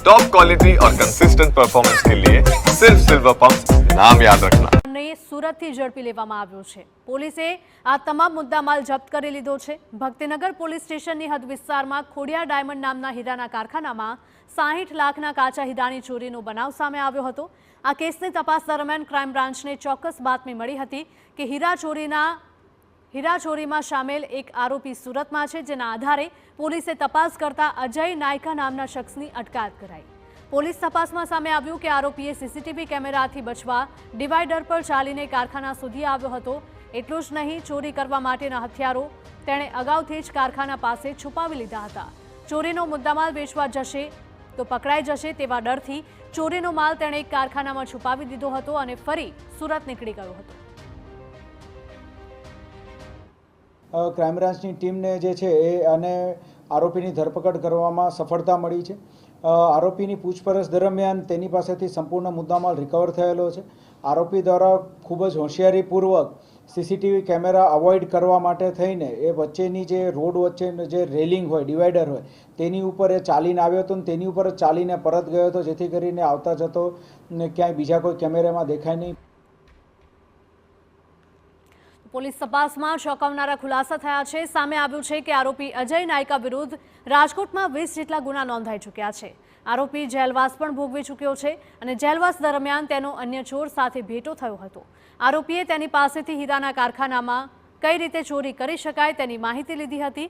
Top quality और consistent performance के लिए सिर्फ सिल्वर पंप नाम याद रखना। સુરતથી ઝડપી લેવામાં આવ્યો છે। પોલીસે આ તમામ મુદ્દામાલ જપ્ત કરી લીધો છે। ભક્તિનગર પોલીસ સ્ટેશનની હદ વિસ્તારમાં ખોડિયાર ડાયમંડ નામના હીરાના કારખાનામાં 60 લાખના કાચા હીરાની ચોરીનો બનાવ સામે આવ્યો હતો। આ કેસની તપાસ દરમિયાન ક્રાઇમ બ્રાન્ચને ચોક્કસ બાતમી મળી હતી કે હીરા ચોરીમાં સામેલ એક આરોપી સુરતમાં છે, જેના આધારે પોલીસે તપાસ કરતા અજય નાયકા નામના શખ્સની અટકાયત કરાઈ। પોલીસ તપાસમાં સામે આવ્યું કે આરોપીએ સીસીટીવી કેમેરાથી બચવા ડિવાઈડર પર ચાલીને કારખાના સુધી આવ્યો હતો। એટલું જ નહીં, ચોરી કરવા માટેના હથિયારો તેણે અગાઉથી જ કારખાના પાસે છુપાવી લીધા હતા। ચોરીનો મુદ્દામાલ વેચવા જશે તો પકડાઈ જશે તેવા ડરથી ચોરીનો માલ તેણે એક કારખાનામાં છુપાવી દીધો હતો અને ફરી સુરત નીકળી ગયો હતો। ક્રાઇમ બ્રાન્ચની ટીમને જે છે એ અને આરોપીની ધરપકડ કરવામાં સફળતા મળી છે। આરોપીની પૂછપરછ દરમિયાન તેની પાસેથી સંપૂર્ણ મુદ્દામાલ રિકવર થયેલો છે। આરોપી દ્વારા ખૂબ જ હોશિયારીપૂર્વક સીસીટીવી કેમેરા અવોઇડ કરવા માટે થઈને એ વચ્ચેની જે રોડ વચ્ચે જે રેલિંગ હોય, ડિવાઈડર હોય, તેની ઉપર એ ચાલીને આવ્યો હતો અને તેની ઉપર જ ચાલીને પરત ગયો હતો, જેથી કરીને આવતા જતો ક્યાંય બીજા કોઈ કેમેરામાં દેખાય નહીં। પોલીસ તપાસમાં ચોંકાવનારા ખુલાસા થયા છે। સામે આવ્યું છે કે આરોપી અજય નાયકા વિરુદ્ધ રાજકોટમાં 20 જેટલા ગુના નોંધાઈ ચૂક્યા છે। આરોપી જેલવાસ પણ ભોગવી ચૂક્યો છે અને જેલવાસ દરમિયાન તેનો અન્ય ચોર સાથે ભેટો થયો હતો। આરોપીએ તેની પાસેથી હીરાના કારખાનામાં કઈ રીતે ચોરી કરી શકાય તેની માહિતી લીધી હતી।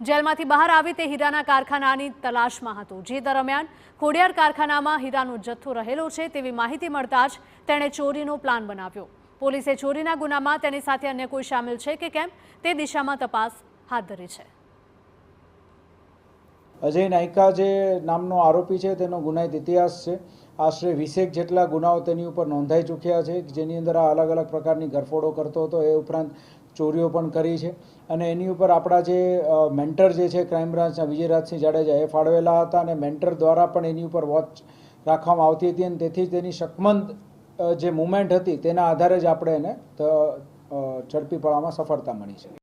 જેલમાંથી બહાર આવી તે હીરાના કારખાનાની તલાશમાં હતો, જે દરમિયાન ખોડિયાર કારખાનામાં હીરાનો જથ્થો રહેલો છે તેવી માહિતી મળતા જ તેણે ચોરીનો પ્લાન બનાવ્યો। પોલીસે ચોરીના ગુનામાં તેની સાથે અન્ય કોઈ સામેલ છે કે કેમ તે દિશામાં તપાસ હાથ ધરી છે। અજય નાયકા જે નામનો આરોપી છે તેનો ગુનાહિત ઇતિહાસ છે। આશરે 20 જેટલા ગુનાઓ તેની ઉપર નોંધાઈ ચૂક્યા છે, જેની અંદર આ અલગ અલગ પ્રકારની ગરફોડો કરતો હતો। એ ઉપરાંત ચોરીઓ પણ કરી છે અને એની ઉપર આપણા જે મેન્ટર જે છે ક્રાઇમ બ્રાન્ચના વિજયરાજસિંહ જાડેજા એ ફાળવેલા હતા અને મેન્ટર દ્વારા પણ એની ઉપર વોચ રાખવામાં આવતી હતી અને તેથી તેની શકમંદ જે મુવમેન્ટ હતી તેના આધારે જ આપણે એને ઝડપી પાડવામાં સફળતા મળી છે।